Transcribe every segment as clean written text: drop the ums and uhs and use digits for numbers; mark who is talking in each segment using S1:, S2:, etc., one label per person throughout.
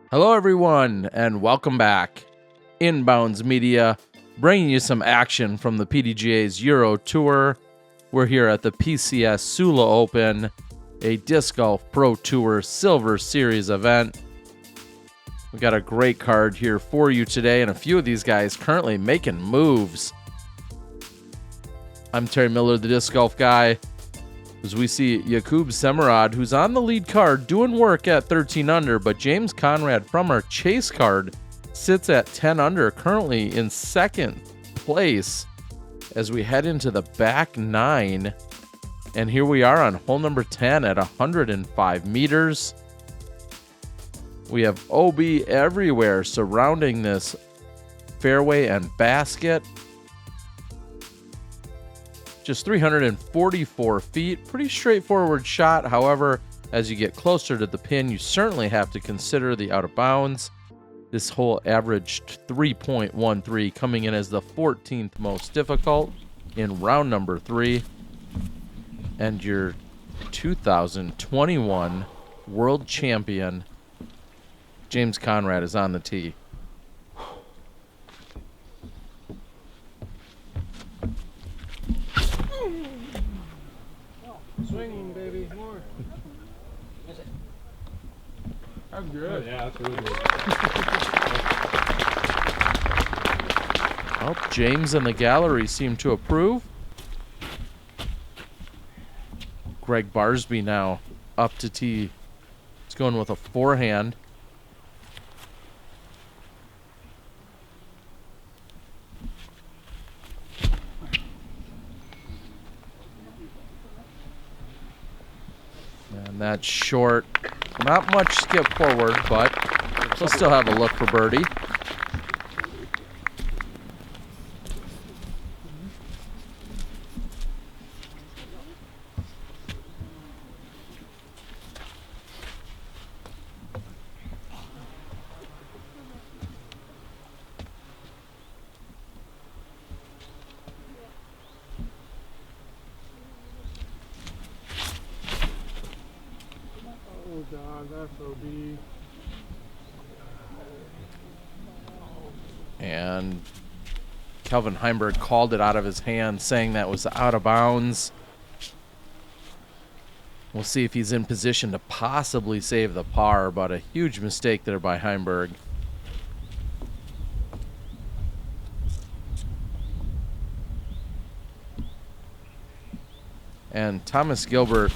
S1: Hello, everyone, and welcome back. Inbounds Media, bringing you some action from the PDGA's Euro Tour. We're here at the PCS Sula Open, a Disc Golf Pro Tour Silver Series event. We got a great card here for you today, and a few of these guys currently making moves. I'm Terry Miller, the Disc Golf Guy. As we see Jakub Semerad, who's on the lead card, doing work at 13 under, but James Conrad from our chase card sits at 10 under, currently in second place as we head into the back nine. And here we are on hole number 10 at 105 meters. We have OB everywhere surrounding this fairway and basket. Just 344 feet, pretty straightforward shot. However, as you get closer to the pin, you certainly have to consider the out of bounds. This hole averaged 3.13, coming in as the 14th most difficult in round number 3. And your 2021 world champion, James Conrad, is on the tee.
S2: Swinging, baby, more. I'm good. Yeah, that's really good.
S1: Well, James and the gallery seem to approve. Gregg Barsby now up to tee. He's going with a forehand. And that's short. Not much skip forward, but we'll still have a look for birdie.
S2: Oh God, that's OB.
S1: And Kelvin Heimburg called it out of his hand, saying that was out of bounds. We'll see if he's in position to possibly save the par, but a huge mistake there by Heimburg. And Thomas Gilbert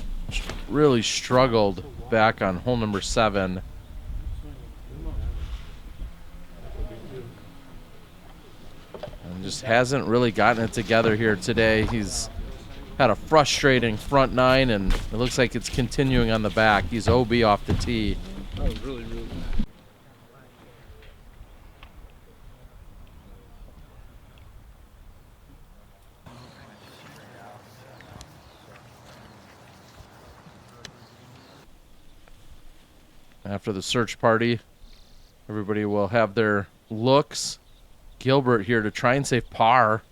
S1: really struggled back on hole number 7. And just hasn't really gotten it together here today. He's had a frustrating front 9, and it looks like it's continuing on the back. He's OB off the tee.
S2: That was really bad.
S1: After the search party, everybody will have their looks. Gilbert here to try and save par.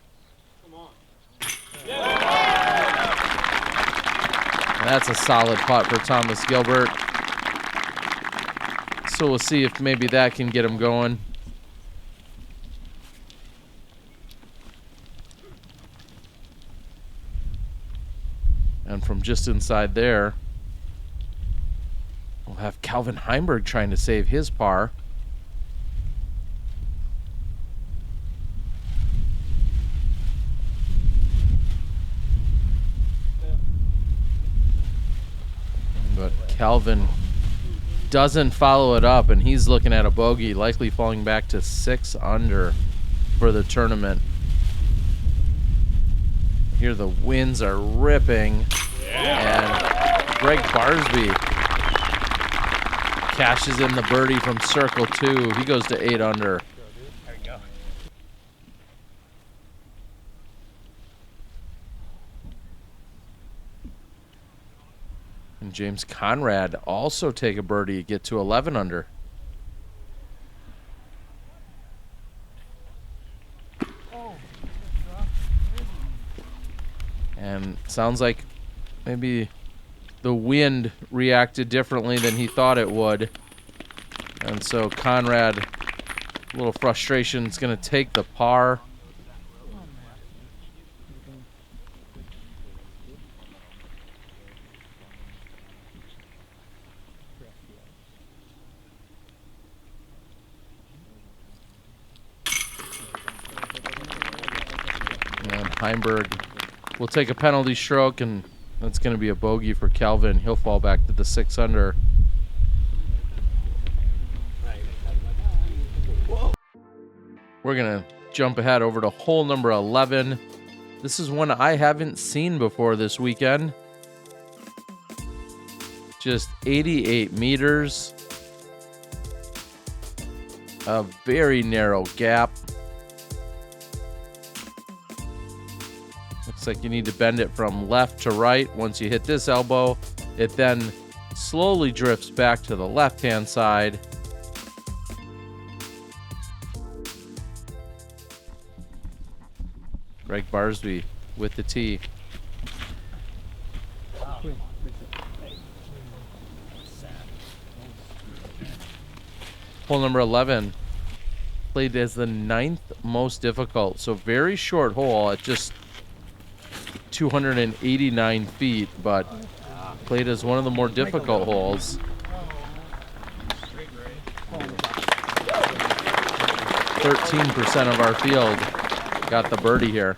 S2: Come on.
S1: And that's a solid putt for Thomas Gilbert. So we'll see if maybe that can get him going. And from just inside there, we'll have Kelvin Heimburg trying to save his par. But Kelvin doesn't follow it up, and he's looking at a bogey, likely falling back to 6 under for the tournament. Here the winds are ripping, and Gregg Barsby cashes in the birdie from circle 2. He goes to 8 under.
S2: There you go.
S1: And James Conrad also take a birdie, get to 11 under. And sounds like maybe the wind reacted differently than he thought it would. And so Conrad, a little frustration, is going to take the par. And Heimburg will take a penalty stroke, and that's going to be a bogey for Kelvin. He'll fall back to the 6 under. We're going to jump ahead over to hole number 11. This is one I haven't seen before this weekend. Just 88 meters. A very narrow gap. Looks like you need to bend it from left to right. Once you hit this elbow, it then slowly drifts back to the left-hand side. Gregg Barsby with the tee. Hole number 11 played as the 9th most difficult, so very short hole at just 289 feet, but played as one of the more difficult holes. 13% of our field got the birdie here.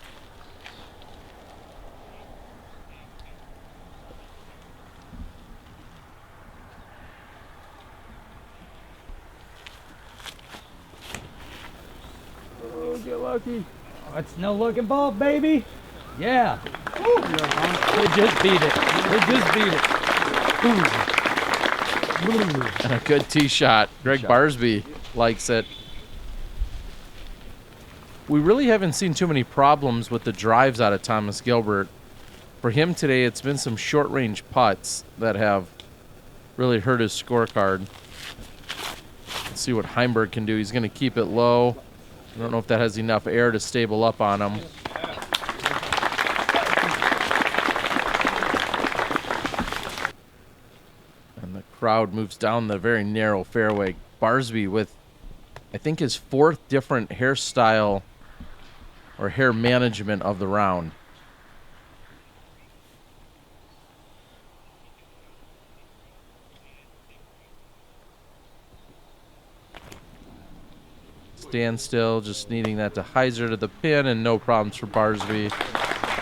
S2: Oh, get lucky.
S3: Oh, it's no looking ball, baby. Yeah. We just beat it. We just beat it.
S1: And a good tee shot. Gregg Barsby likes it. We really haven't seen too many problems with the drives out of Thomas Gilbert. For him today, it's been some short-range putts that have really hurt his scorecard. Let's see what Heimburg can do. He's going to keep it low. I don't know if that has enough air to stable up on him. And the crowd moves down the very narrow fairway. Barsby with, I think, his 4th different hairstyle or hair management of the round. Stand still, just needing that to hyzer to the pin, and no problems for Barsby.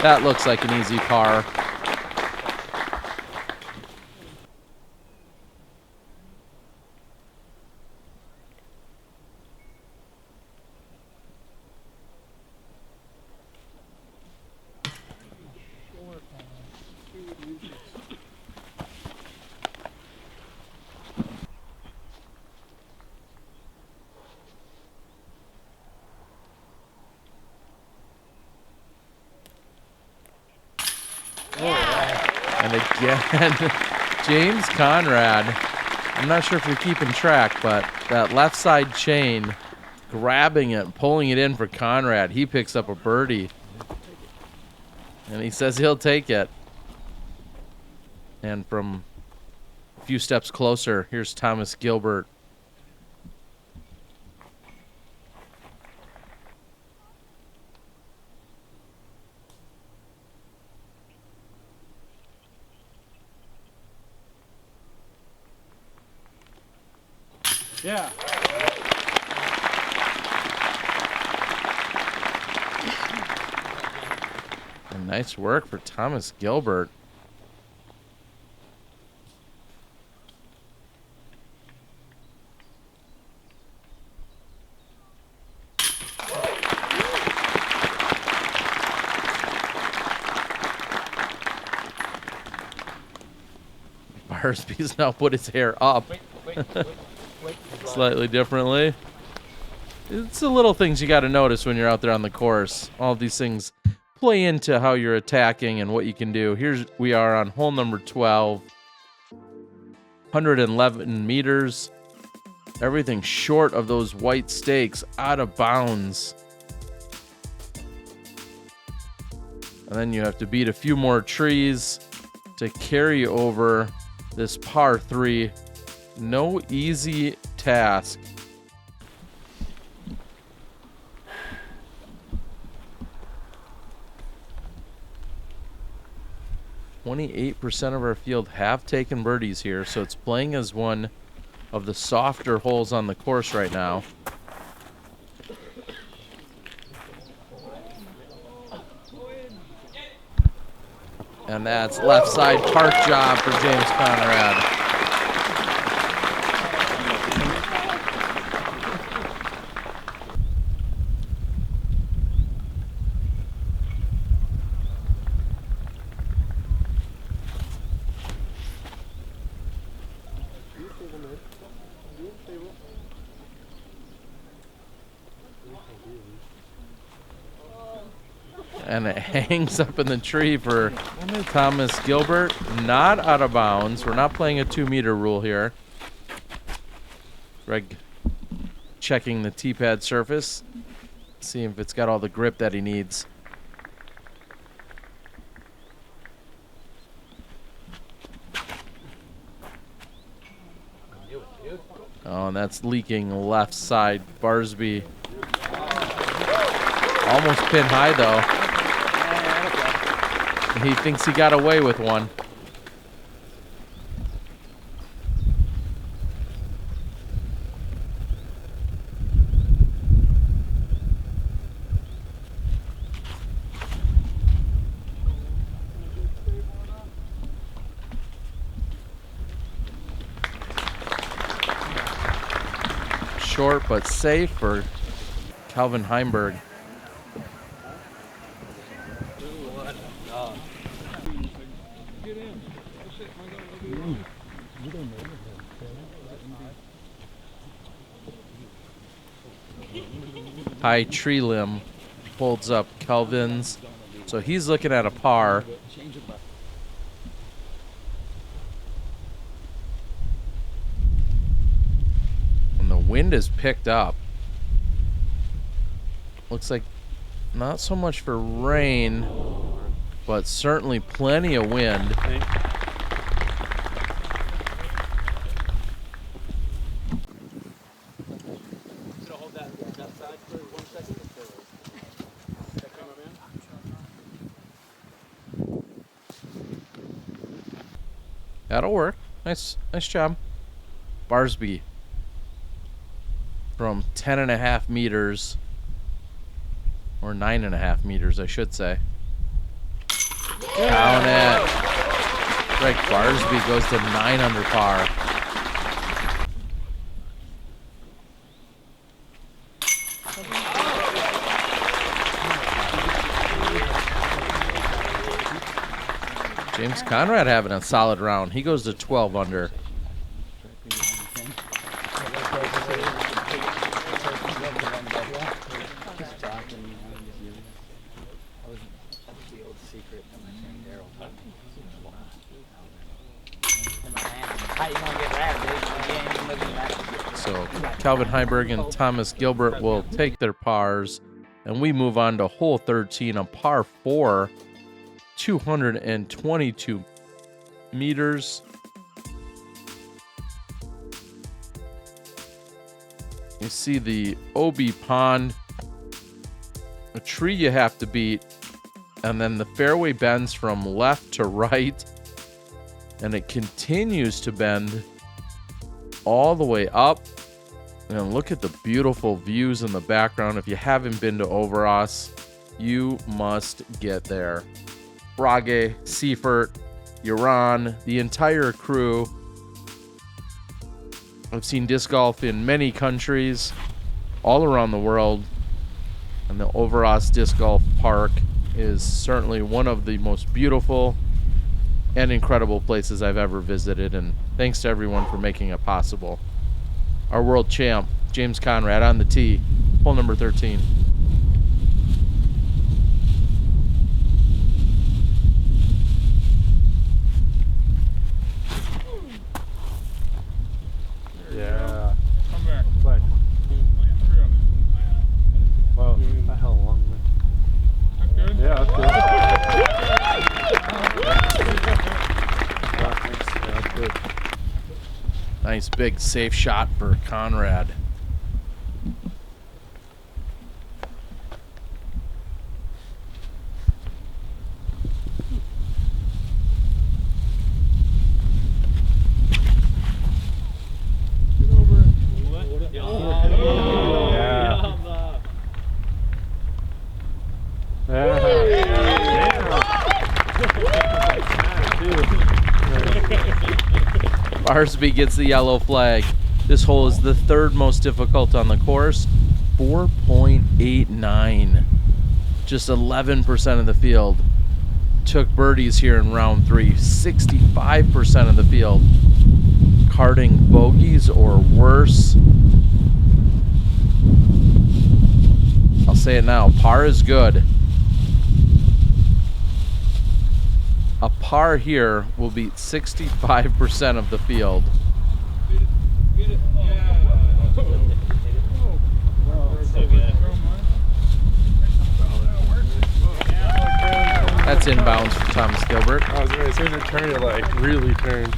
S1: That looks like an easy par. And again, James Conrad. I'm not sure if you're keeping track, but that left side chain, grabbing it, pulling it in for Conrad. He picks up a birdie. And he says he'll take it. And from a few steps closer, here's Thomas Gilbert.
S2: Yeah.
S1: And nice work for Thomas Gilbert. Barsby's now put his hair up. Slightly differently. It's the little things you got to notice when you're out there on the course. All of these things play into how you're attacking and what you can do. Here we are on hole number 12. 111 meters. Everything short of those white stakes, out of bounds. And then you have to beat a few more trees to carry over this par 3. No easy task. %28% of our field have taken birdies here, so it's playing as one of the softer holes on the course right now. And that's left side park job for James Conrad. And it hangs up in the tree for Thomas Gilbert. Not out of bounds. We're not playing a 2-meter rule here. Greg checking the tee pad surface. See if it's got all the grip that he needs. Oh, and that's leaking left side. Barsby almost pin high though. He thinks he got away with one. Short but safe for Calvin Heimburg. High tree limb holds up Kelvin's, so he's looking at a par. And the wind is picked up. Looks like not so much for rain, but certainly plenty of wind. That'll work. Nice job. Barsby from 10.5 meters, or 9.5 meters, I should say. Down it. Gregg Barsby goes to 9 under par. James Conrad having a solid round. He goes to 12 under. So Calvin Heimburg and Thomas Gilbert will take their pars, and we move on to hole 13, a par 4. 222 meters. You see the OB pond, a tree you have to beat, and then the fairway bends from left to right, and it continues to bend all the way up. And look at the beautiful views in the background. If you haven't been to Øverås, you must get there. Brage, Seifert, Iran, the entire crew. I've seen disc golf in many countries all around the world, and the Øverås Disc Golf Park is certainly one of the most beautiful and incredible places I've ever visited, and thanks to everyone for making it possible. Our world champ, James Conrad, on the tee, hole number 13.
S2: Yeah. Come back. Play. Wow, that hell long way. That's good? Yeah, that's good. Yeah, thanks. Yeah, that's good.
S1: Nice Nice big safe shot for Conrad. Barsby gets the yellow flag. This hole is the third most difficult on the course. 4.89. Just 11% of the field took birdies here in round 3. 65% of the field carding bogeys or worse. I'll say it now. Par is good. A par here will beat 65% of the field. That's inbounds for Thomas Gilbert.
S2: I was going to say the turn, it like really turned.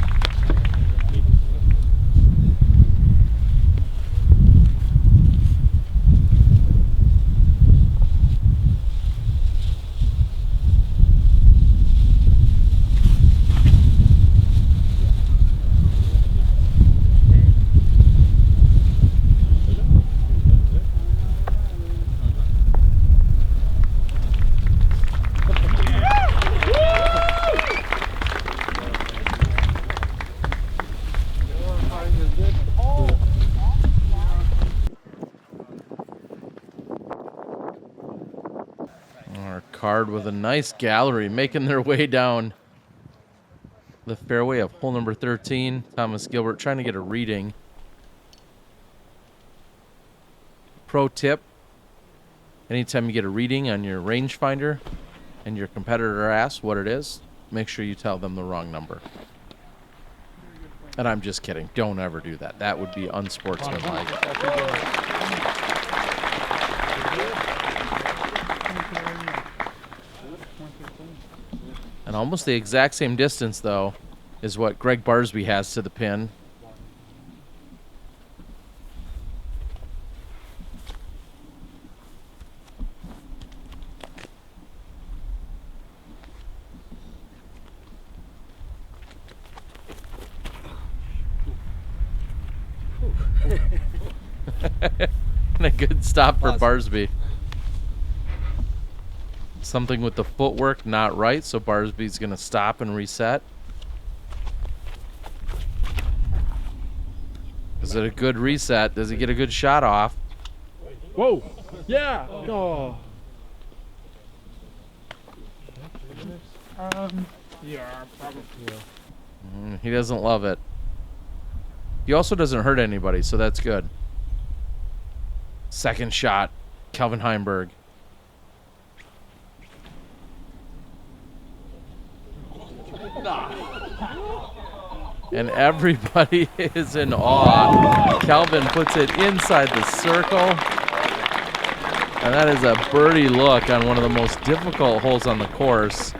S1: Card with a nice gallery making their way down the fairway of hole number 13. Thomas Gilbert trying to get a reading. Pro tip: anytime you get a reading on your rangefinder and your competitor asks what it is, make sure you tell them the wrong number. And I'm just kidding. Don't ever do that. That would be unsportsmanlike. And almost the exact same distance, though, is what Gregg Barsby has to the pin. And a good stop for Barsby. Something with the footwork not right, so Barsby's going to stop and reset. Is it a good reset? Does he get a good shot off?
S2: Whoa! Yeah! Oh. Yeah, probably.
S1: He doesn't love it. He also doesn't hurt anybody, so that's good. Second shot, Calvin Heimburg. And everybody is in awe. Calvin puts it inside the circle. And that is a birdie look on one of the most difficult holes on the course.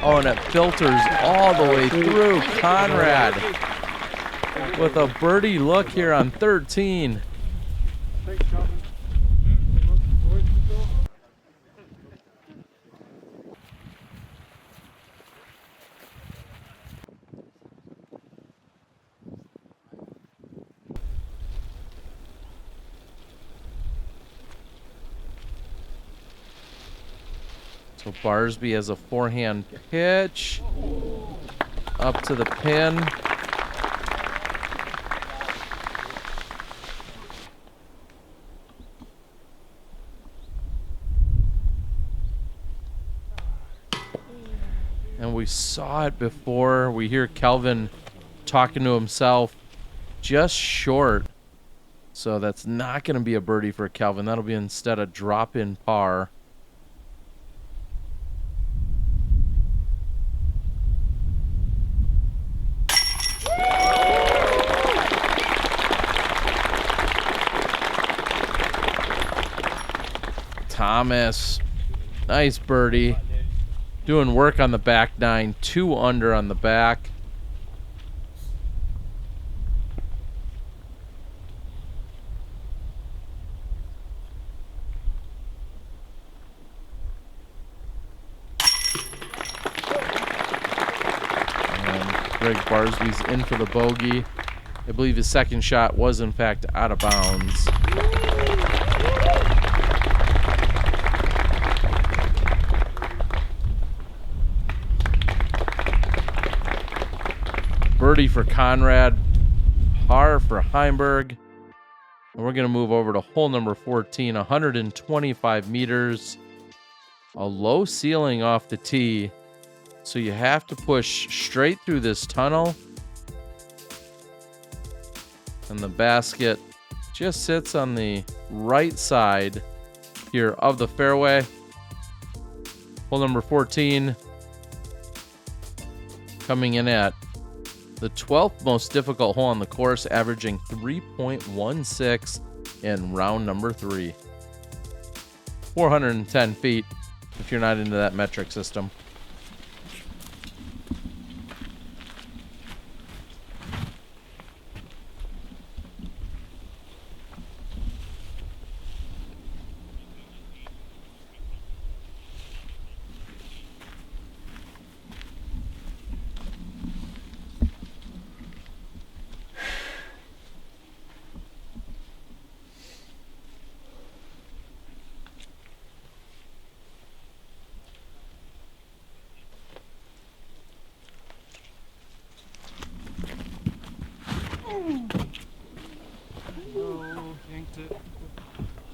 S1: Oh, and it filters all the way through. Conrad with a birdie look here on 13. So Barsby has a forehand pitch up to the pin. And we saw it before. We hear Calvin talking to himself, just short. So that's not going to be a birdie for Calvin. That'll be instead a drop-in par. Thomas. Nice birdie. Doing work on the back nine. 2 under on the back. Gregg Barsby's in for the bogey. I believe his second shot was, in fact, out of bounds. Birdie for Conrad. Par for Heimburg. And we're going to move over to hole number 14, 125 meters. A low ceiling off the tee. So you have to push straight through this tunnel. And the basket just sits on the right side here of the fairway. Hole number 14 coming in at the 12th most difficult hole on the course, averaging 3.16 in round number 3. 410 feet if you're not into that metric system.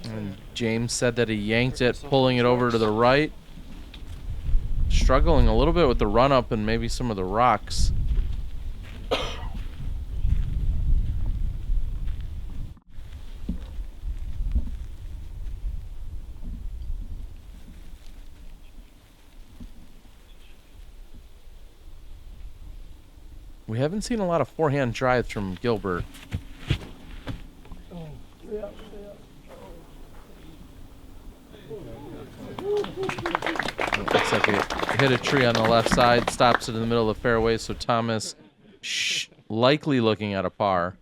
S1: And James said that he yanked it, pulling it over to the right. Struggling a little bit with the run up and maybe some of the rocks. We haven't seen a lot of forehand drives from Gilbert. Looks like it hit a tree on the left side, stops it in the middle of the fairway, so Thomas likely looking at a par.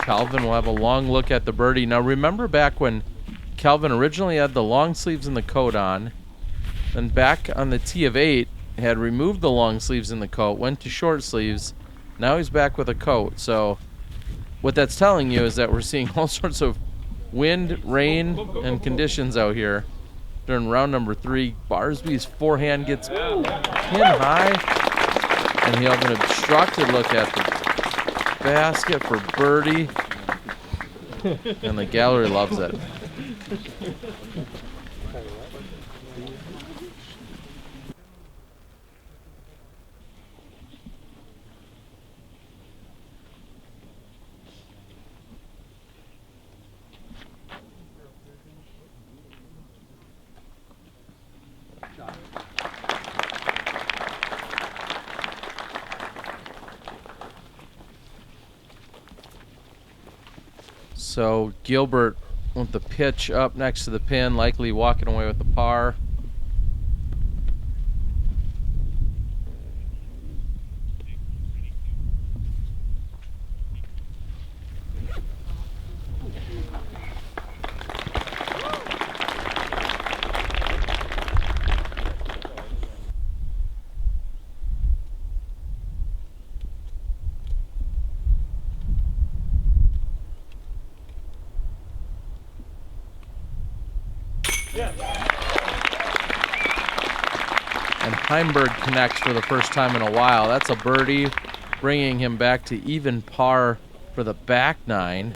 S1: Calvin will have a long look at the birdie. Now remember back when Calvin originally had the long sleeves and the coat on, then back on the tee of 8 had removed the long sleeves and the coat, went to short sleeves. Now he's back with a coat. So what that's telling you is that we're seeing all sorts of wind, rain, and conditions out here during round number 3. Barsby's forehand gets pin high, and he'll have an obstructed look at the basket for birdie, and the gallery loves it. So Gilbert with the pitch up next to the pin, likely walking away with the par. And Heimburg connects for the first time in a while. That's a birdie, bringing him back to even par for the back 9.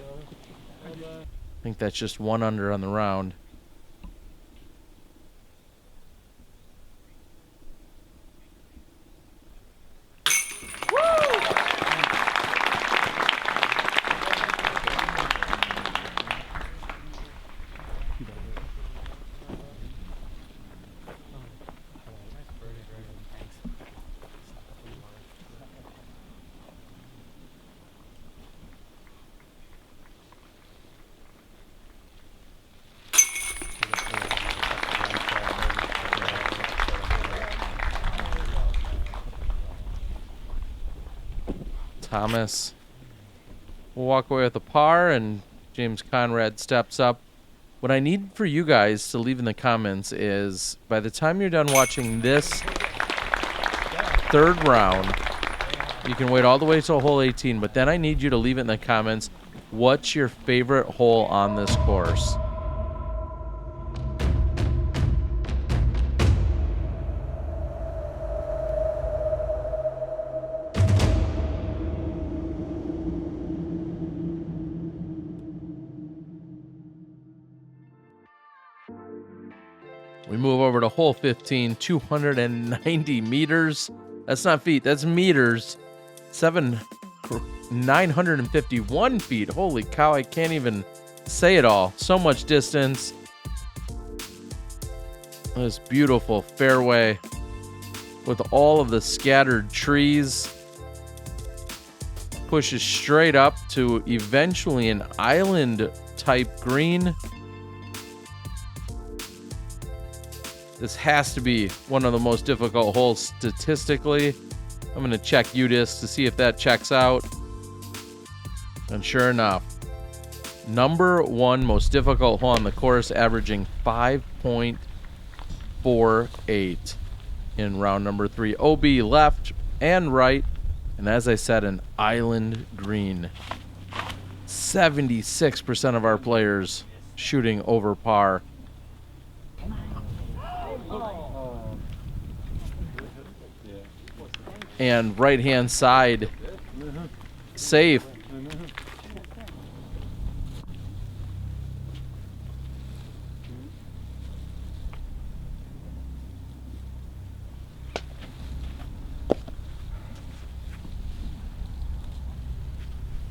S1: I think that's just 1 under on the round. Thomas will walk away with a par, and James Conrad steps up. What I need for you guys to leave in the comments is, by the time you're done watching this third round, you can wait all the way till hole 18, but then I need you to leave it in the comments. What's your favorite hole on this course? We move over to hole 15, 290 meters. That's not feet, that's meters. 951 feet. Holy cow, I can't even say it all. So much distance. This beautiful fairway with all of the scattered trees. Pushes straight up to eventually an island type green. This has to be one of the most difficult holes statistically. I'm going to check UDisc to see if that checks out. And sure enough, number one most difficult hole on the course, averaging 5.48 in round number 3. OB left and right. And as I said, an island green. 76% of our players shooting over par. And right-hand side, safe.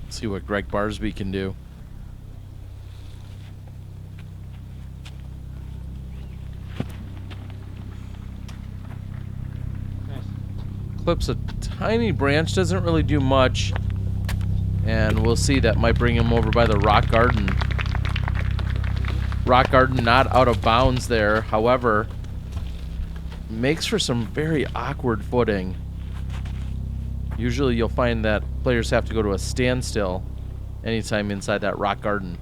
S1: Let's see what Gregg Barsby can do. Clips a tiny branch, doesn't really do much, and we'll see. That might bring him over by the rock garden. Rock garden not out of bounds there, however, makes for some very awkward footing. Usually you'll find that players have to go to a standstill anytime inside that rock garden.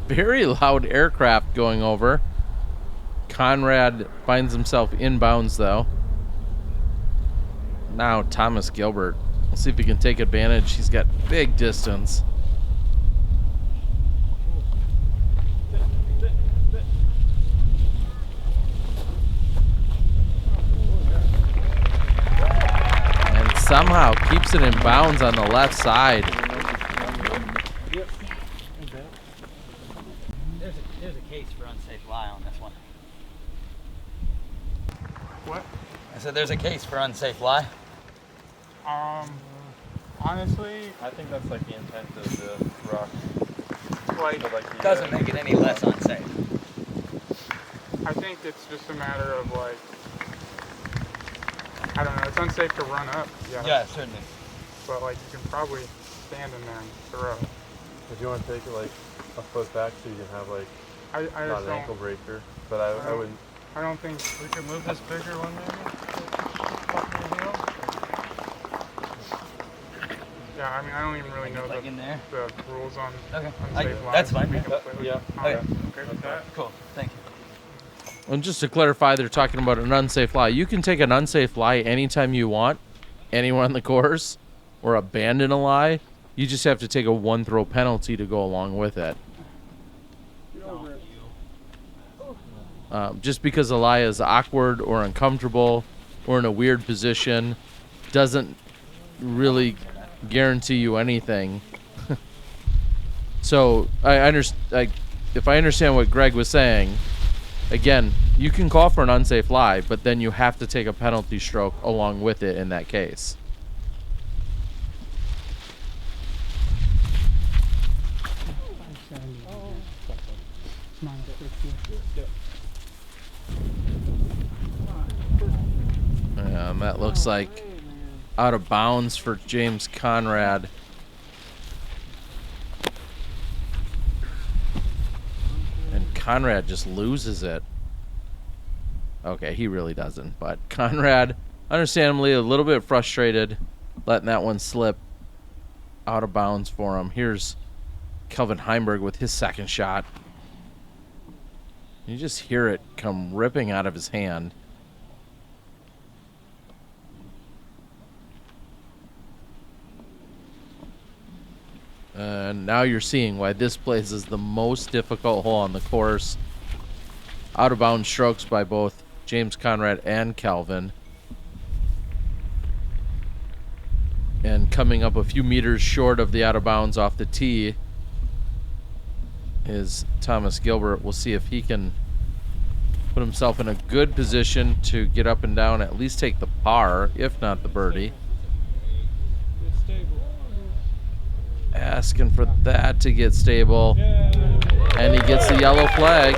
S1: Very loud aircraft going over. Conrad finds himself inbounds though. Now Thomas Gilbert. We'll see if he can take advantage. He's got big distance. And somehow keeps it in bounds on the left side.
S4: There's a case for unsafe lie on this one.
S2: What?
S4: I said there's a case for unsafe lie.
S2: Honestly, I think that's like the intent of the rock. Like, the,
S4: Doesn't make it any less unsafe.
S2: I think it's just a matter of like, I don't know, it's unsafe to run up.
S4: Yeah, certainly.
S2: But like, you can probably stand in there and throw.
S5: If you want to take it like a foot back so you can have like
S2: I
S5: not
S2: just
S5: an ankle breaker, but I wouldn't.
S2: I don't think
S5: We could move this bigger one maybe.
S2: Yeah, I mean, I don't even really know
S4: Like in there?
S2: the rules on
S4: Okay.
S2: unsafe lies.
S4: That's fine.
S2: We completely
S5: Yeah.
S2: okay
S4: Okay.
S2: with that.
S4: Cool. Thank you.
S1: And just to clarify, they're talking about an unsafe lie. You can take an unsafe lie anytime you want, anywhere on the course, or abandon a lie. You just have to take a one throw penalty to go along with it. Just because a lie is awkward or uncomfortable or in a weird position doesn't really guarantee you anything. So if I understand what Greg was saying, again, you can call for an unsafe lie, but then you have to take a penalty stroke along with it in that case. That looks like out of bounds for James Conrad. And Conrad just loses it. Okay, he really doesn't. But Conrad, understandably, a little bit frustrated, letting that one slip out of bounds for him. Here's Kelvin Heimburg with his second shot. You just hear it come ripping out of his hand. And now you're seeing why this place is the most difficult hole on the course. Out of bounds strokes by both James Conrad and Kelvin. And coming up a few meters short of the out of bounds off the tee is Thomas Gilbert. We'll see if he can put himself in a good position to get up and down, at least take the par, if not the birdie. Asking for that to get stable. And he gets the yellow flag.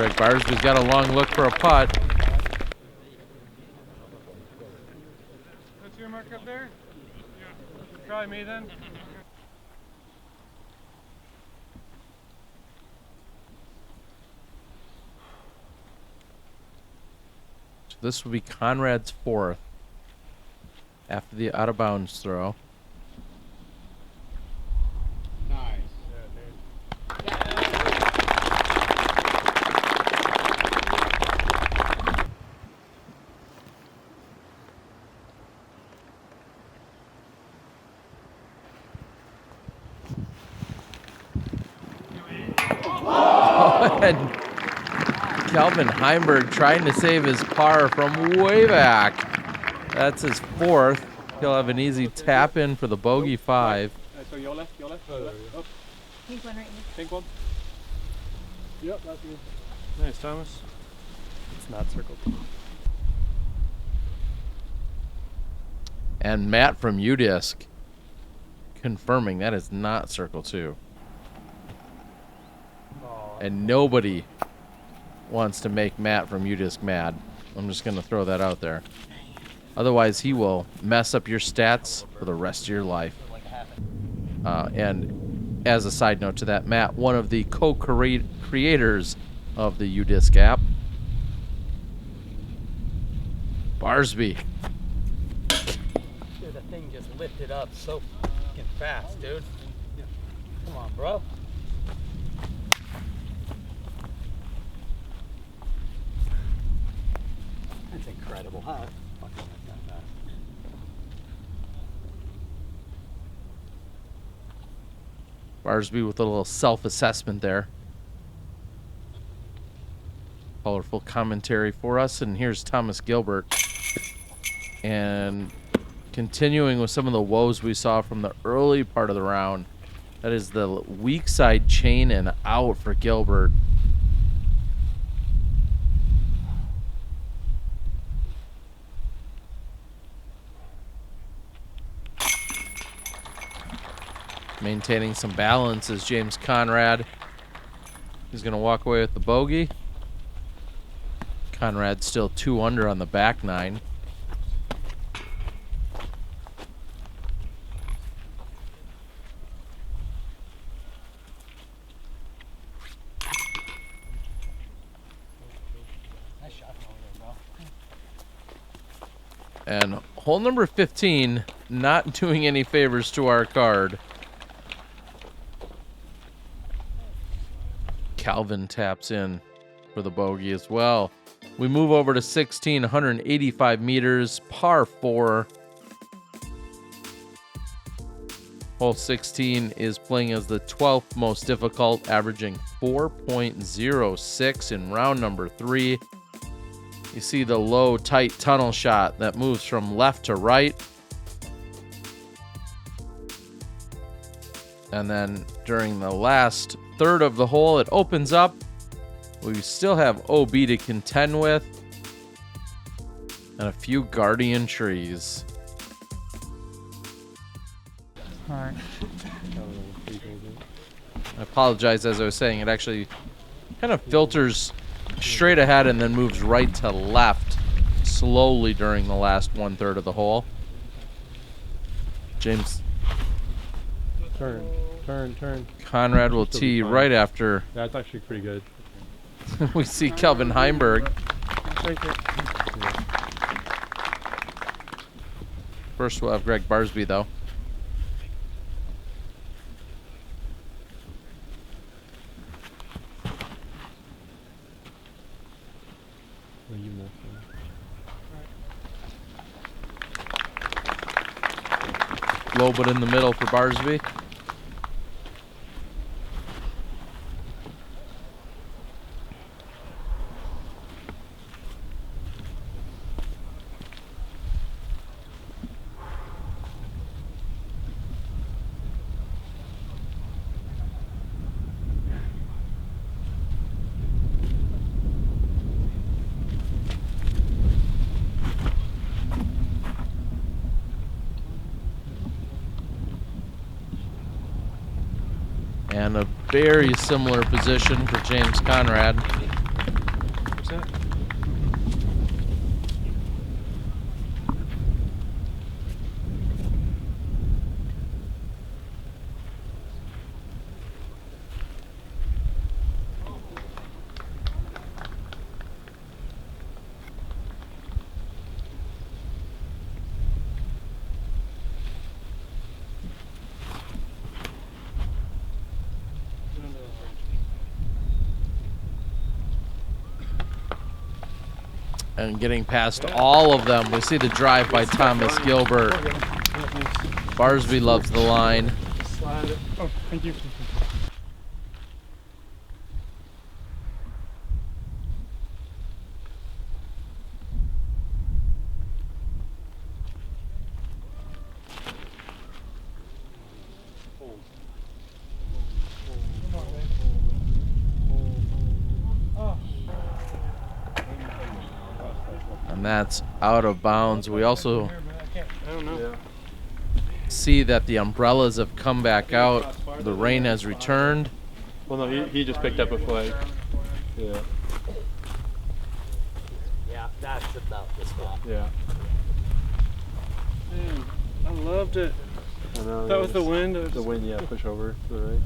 S1: Gregg Barsby's got a long look for a putt.
S2: What's your mark up there? Yeah. Probably me then.
S1: So this will be Conrad's fourth after the out of bounds throw. And Kelvin Heimburg trying to save his par from way back. That's his fourth. He'll have an easy tap in for the bogey 5.
S2: So your left, up.
S6: Pink one right here.
S2: Pink one. Yep, that's good. Nice, Thomas.
S5: It's not circled.
S1: And Matt from UDisc confirming that is not circle 2. And nobody wants to make Matt from UDisc mad. I'm just going to throw that out there. Otherwise, he will mess up your stats for the rest of your life. And as a side note to that, Matt, one of the co-creators of the UDisc app. Barsby.
S4: Dude, the thing just lifted up so fucking fast, dude. Come on, bro.
S3: That's incredible, huh?
S1: Barsby with a little self-assessment there. Colorful commentary for us. And here's Thomas Gilbert. And continuing with some of the woes we saw from the early part of the round. That is the weak side chain and out for Gilbert. Maintaining some balance is James Conrad. He's going to walk away with the bogey. Conrad still 2 under on the back 9. And hole number 15, not doing any favors to our card. Calvin taps in for the bogey as well. We move over to 16, 185 meters, par 4. Hole 16 is playing as the 12th most difficult, averaging 4.06 in round number 3. You see the low, tight tunnel shot that moves from left to right. And then during the last third of the hole, it opens up. We still have OB to contend with. And a few guardian trees.
S3: All right.
S1: I apologize, as I was saying, it actually kind of filters straight ahead and then moves right to left slowly during the last 1/3 of the hole. James.
S5: Turn.
S1: Conrad will tee right after.
S5: That's actually pretty good.
S1: We see Kelvin Heimburg. First we'll have Gregg Barsby, though. Low but in the middle for Barsby. And a very similar position for James Conrad.
S5: What's that?
S1: And getting past all of them, we see the drive by Thomas Gilbert. Barsby loves the line.
S3: Oh, thank you.
S1: And that's out of bounds. We also see that the umbrellas have come back out. The rain has returned.
S5: Well, no, he just picked up a flag. Yeah.
S4: Yeah, that's about the spot.
S5: Yeah.
S2: Man, I loved it.
S5: I know,
S2: That
S5: yeah,
S2: was the
S5: just-
S2: wind. It was
S5: The wind, yeah, push over to the right.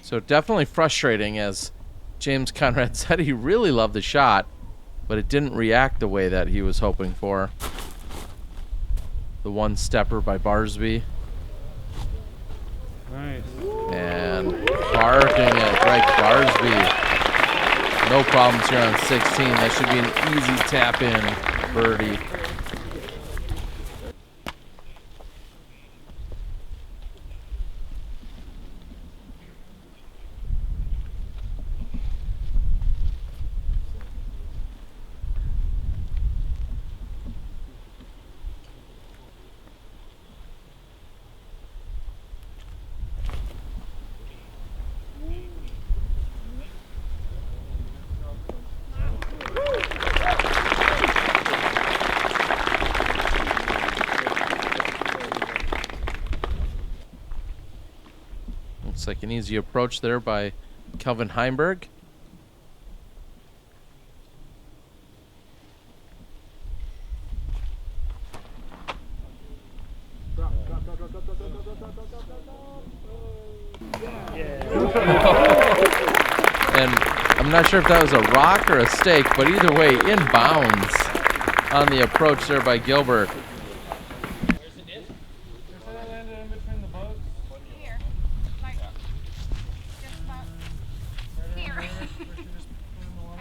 S1: So definitely frustrating, as James Conrad said he really loved the shot, but it didn't react the way that he was hoping for. The one stepper by Barsby.
S2: nice.
S1: And parking at Gregg Barsby. No problems here on 16. That should be an easy tap in birdie. Looks like an easy approach there by Kelvin Heimburg. And I'm not sure if that was a rock or a stake, but either way, inbounds on the approach there by Gilbert.
S6: Here. Like, just about here. I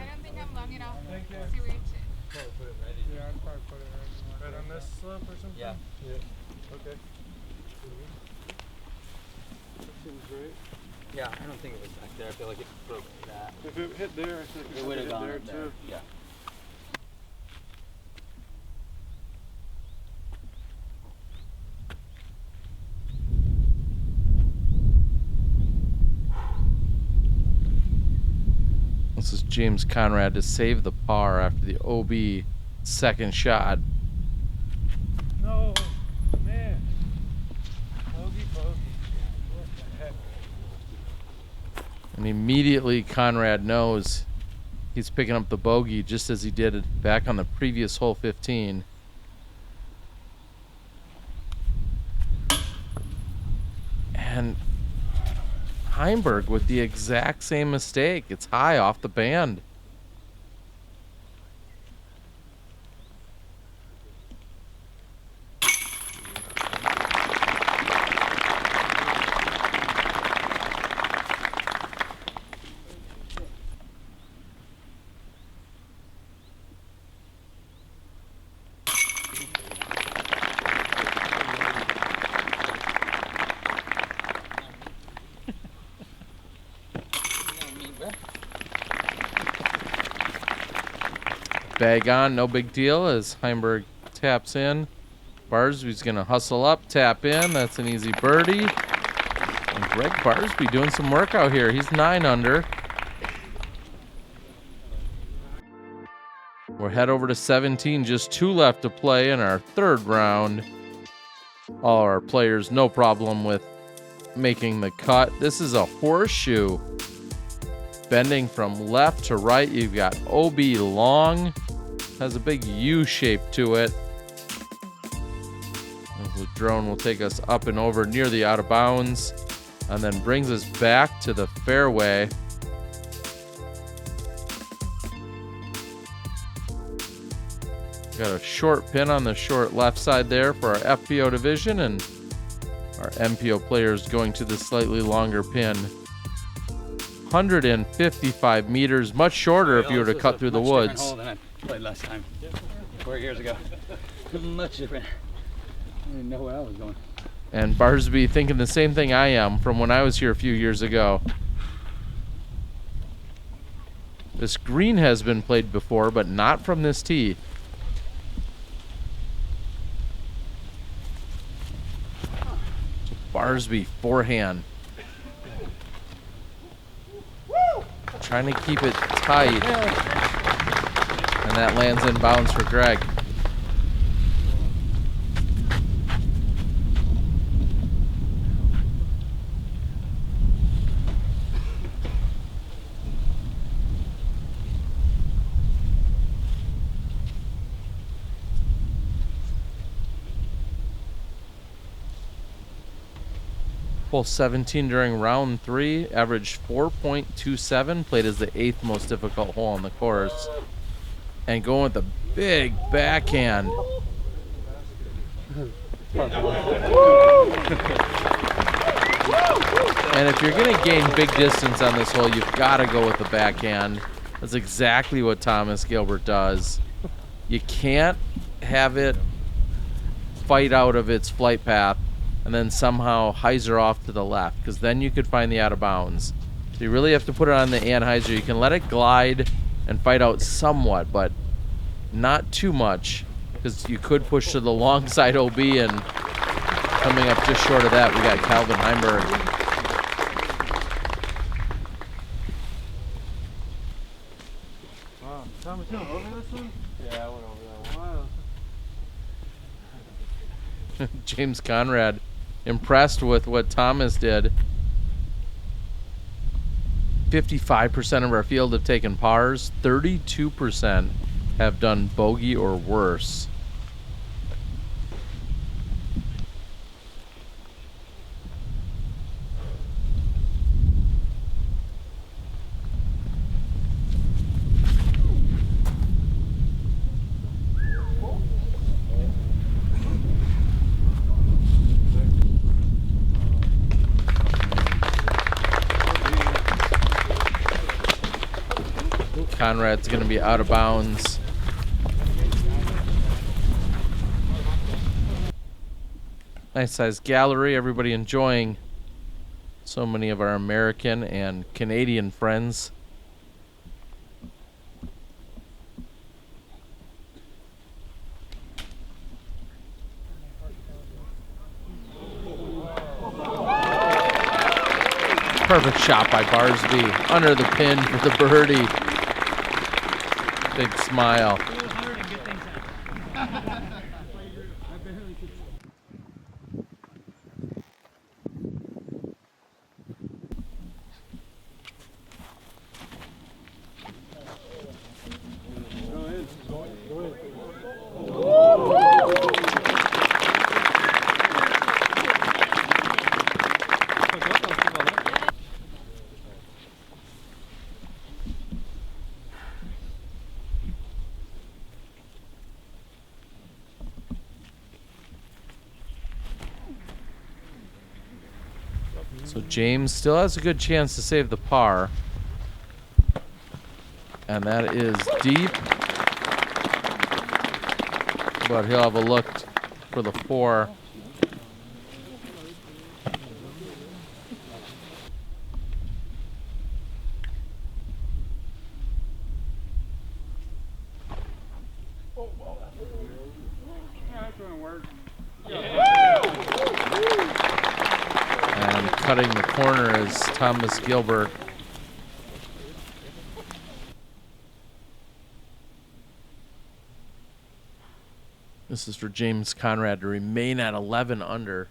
S6: don't think I'm long enough to reach it.
S5: Yeah, I'd probably put it right on this slope or something.
S4: Yeah.
S5: Yeah. Okay. That seems great.
S4: Yeah, I don't think it was back there. I feel like it broke that.
S5: If it hit there, I think
S4: It would have
S5: hit
S4: gone
S5: there
S4: up there.
S5: too.
S4: Yeah.
S1: This is James Conrad to save the par after the OB second shot.
S5: No, man. Bogey. What the heck?
S1: And immediately Conrad knows he's picking up the bogey just as he did it back on the previous hole 15. And Heimburg with the exact same mistake. It's high off the band. Bag on, no big deal as Heimburg taps in. Barsby's going to hustle up, tap in. That's an easy birdie. And Gregg Barsby doing some work out here. He's 9 under. We'll head over to 17, just 2 left to play in our third round. All our players, no problem with making the cut. This is a horseshoe. Bending from left to right, you've got OB long. Has a big U shape to it. The drone will take us up and over near the out of bounds and then brings us back to the fairway. Got a short pin on the short left side there for our FPO division, and our MPO players going to the slightly longer pin. 155 meters, much shorter if you were to cut through the woods.
S4: Hole than I played last time, 4 years ago. Much different. I didn't know where I was going.
S1: And Barsby thinking the same thing I am from when I was here a few years ago. This green has been played before, but not from this tee. Barsby forehand. Trying to keep it tight. And that lands in bounds for Gregg. Hole 17 during round 3, averaged 4.27, played as the 8th most difficult hole on the course. And going with a big backhand. And if you're going to gain big distance on this hole, you've got to go with the backhand. That's exactly what Thomas Gilbert does. You can't have it fight out of its flight path and then somehow hyzer off to the left, because then you could find the out of bounds. So you really have to put it on the anhyzer. You can let it glide and fight out somewhat, but not too much, because you could push to the long side OB, and coming up just short of that, we got Calvin Heimburg.
S5: Wow. Thomas, you over this one? Yeah, I went over that one. Wow.
S1: James Conrad impressed with what Thomas did. 55% of our field have taken pars. 32% have done bogey or worse. Conrad's going to be out of bounds. Nice size gallery. Everybody enjoying so many of our American and Canadian friends. Perfect shot by Barsby. Under the pin for the birdie. Big smile. So James still has a good chance to save the par. And that is deep. But he'll have a look for the 4. And cutting the corner is Thomas Gilbert. This is for James Conrad to remain at 11 under.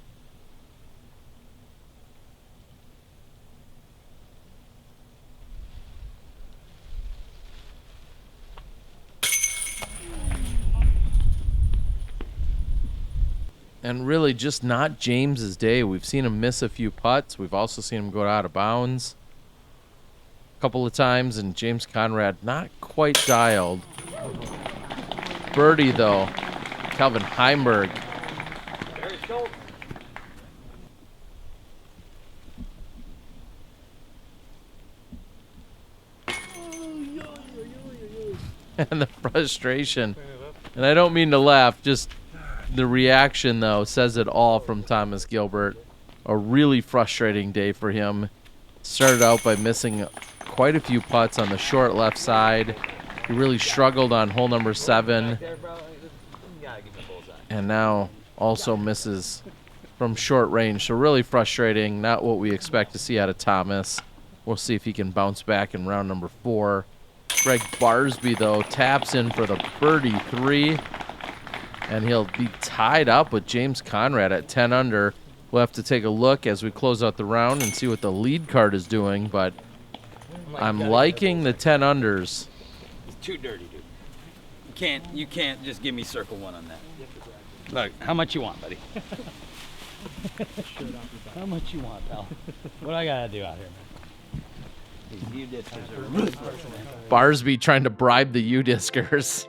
S1: And really just not James's day. We've seen him miss a few putts. We've also seen him go out of bounds a couple of times, and James Conrad not quite dialed. Birdie though. Calvin Heimburg. And the frustration. And I don't mean to laugh, just the reaction though says it all from Thomas Gilbert. A really frustrating day for him. Started out by missing quite a few putts on the short left side. He really struggled on hole number 7. And now also misses from short range. So really frustrating. Not what we expect to see out of Thomas. We'll see if he can bounce back in round number 4. Gregg Barsby, though, taps in for the birdie 3. And he'll be tied up with James Conrad at 10 under. We'll have to take a look as we close out the round and see what the lead card is doing. But I'm liking the 10 unders.
S4: It's too dirty, dude. You can't just give me circle 1 on that. Look, how much you want, buddy? How much you want, pal? What I gotta do out here, man? These U-discers are really close, man.
S1: Barsby trying to bribe the U-discers.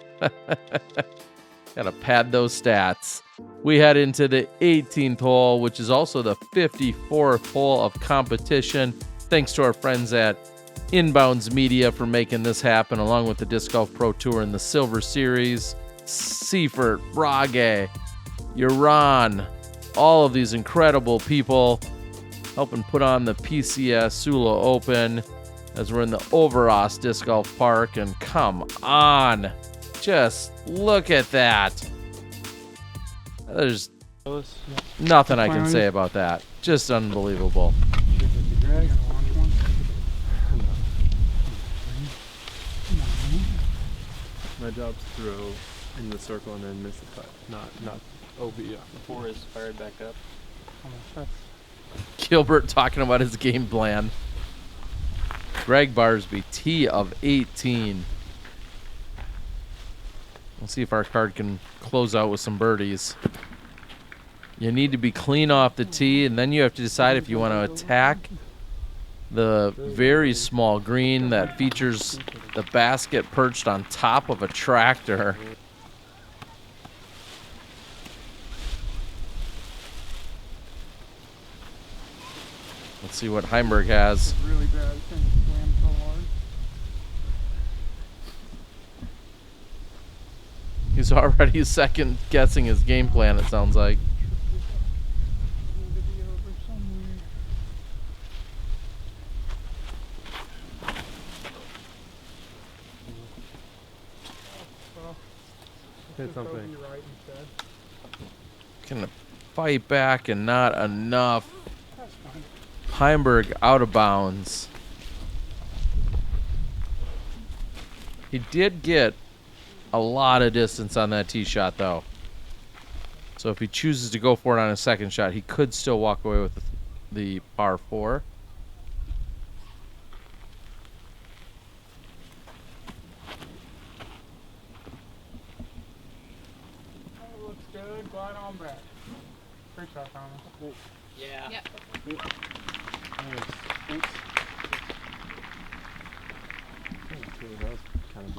S1: Gotta pad those stats. We head into the 18th hole, which is also the 54th hole of competition. Thanks to our friends at Inbounds Media for making this happen, along with the Disc Golf Pro Tour and the Silver Series. Seifert, Brage, Uran, all of these incredible people helping put on the PCS Sula Open as we're in the Øverås Disc Golf Park. And come on, just look at that. There's nothing I can say about that. Just unbelievable.
S2: My job's to throw in the circle and then miss the putt, not OB. The 4 is fired back up.
S1: Gilbert talking about his game plan. Gregg Barsby, tee of 18. We'll see if our card can close out with some birdies. You need to be clean off the tee, and then you have to decide if you want to attack the very small green that features the basket perched on top of a tractor. Let's see what Heimburg has.
S5: Really bad. Thing slammed so
S1: He's already second guessing his game plan, it sounds like.
S2: Hit something.
S1: Gonna fight back and not enough. Heimburg out of bounds. He did get a lot of distance on that tee shot, though. So if he chooses to go for it on a second shot, he could still walk away with the par 4.
S5: Looks good. Glide on back. Great shot, Thomas.
S4: Yeah.
S6: Yep.
S4: Thanks.
S2: That was kind of.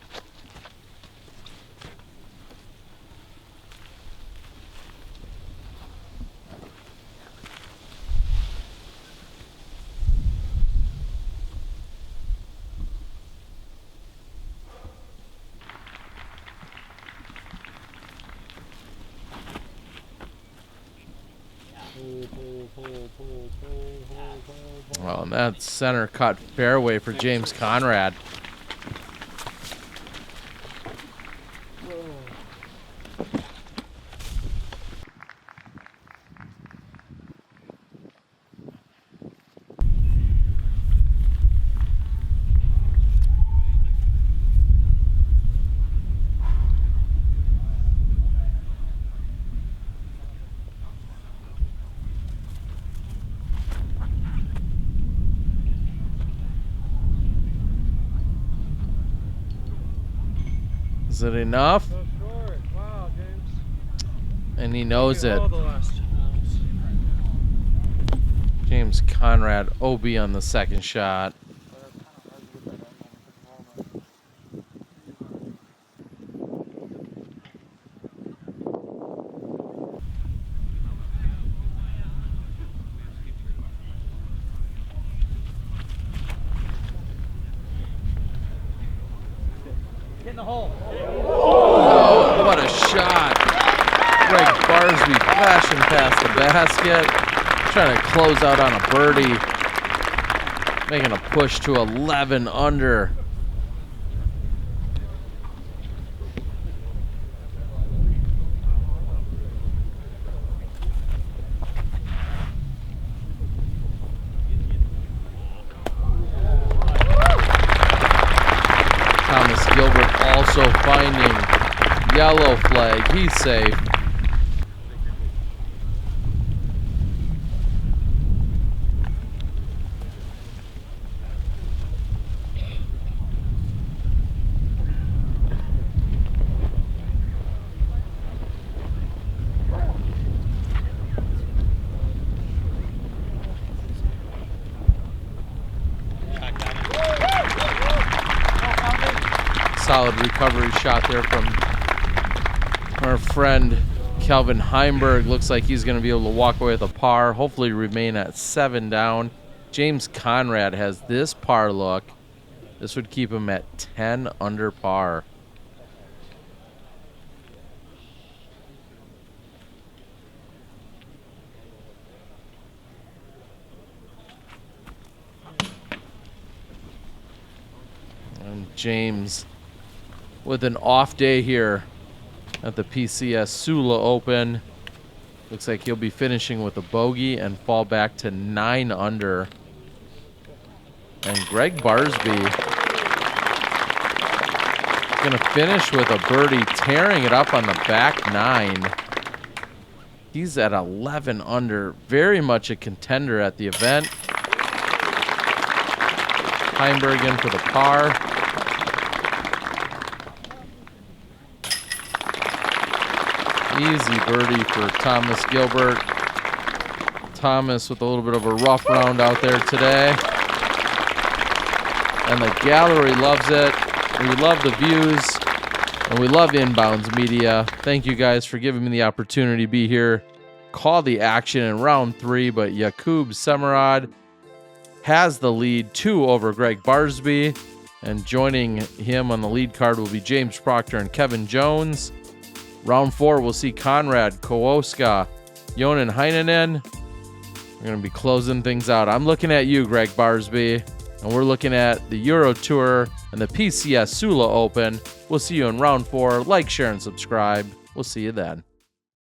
S1: Well, and that's center cut fairway for James Conrad. Is it enough?
S5: So short. Wow, James.
S1: And he knows it.
S5: All the last holes.
S1: James Conrad OB on the second shot.
S3: Get in the hole.
S1: Oh, what a shot. Gregg Barsby flashing past the basket. Trying to close out on a birdie. Making a push to 11 under. Gilbert also finding yellow flag. He's safe. Solid recovery shot there from our friend Calvin Heimburg. Looks like he's going to be able to walk away with a par, hopefully remain at 7 down. James Conrad has this par look. This would keep him at 10 under par. And James with an off day here at the PCS Sula Open. Looks like he'll be finishing with a bogey and fall back to 9 under. And Gregg Barsby gonna finish with a birdie, tearing it up on the back 9. He's at 11 under, very much a contender at the event. Heimburg in for the par. Easy birdie for Thomas Gilbert. Thomas with a little bit of a rough round out there today. And the gallery loves it. We love the views. And we love Inbounds Media. Thank you guys for giving me the opportunity to be here. Call the action in round 3, but Jakub Semerad has the lead 2 over Gregg Barsby. And joining him on the lead card will be James Proctor and Kevin Jones. Round 4, we'll see Conrad, Kowalska, Jonan Heinonen. We're going to be closing things out. I'm looking at you, Gregg Barsby, and we're looking at the Euro Tour and the PCS Sula Open. We'll see you in round 4. Like, share, and subscribe. We'll see you then.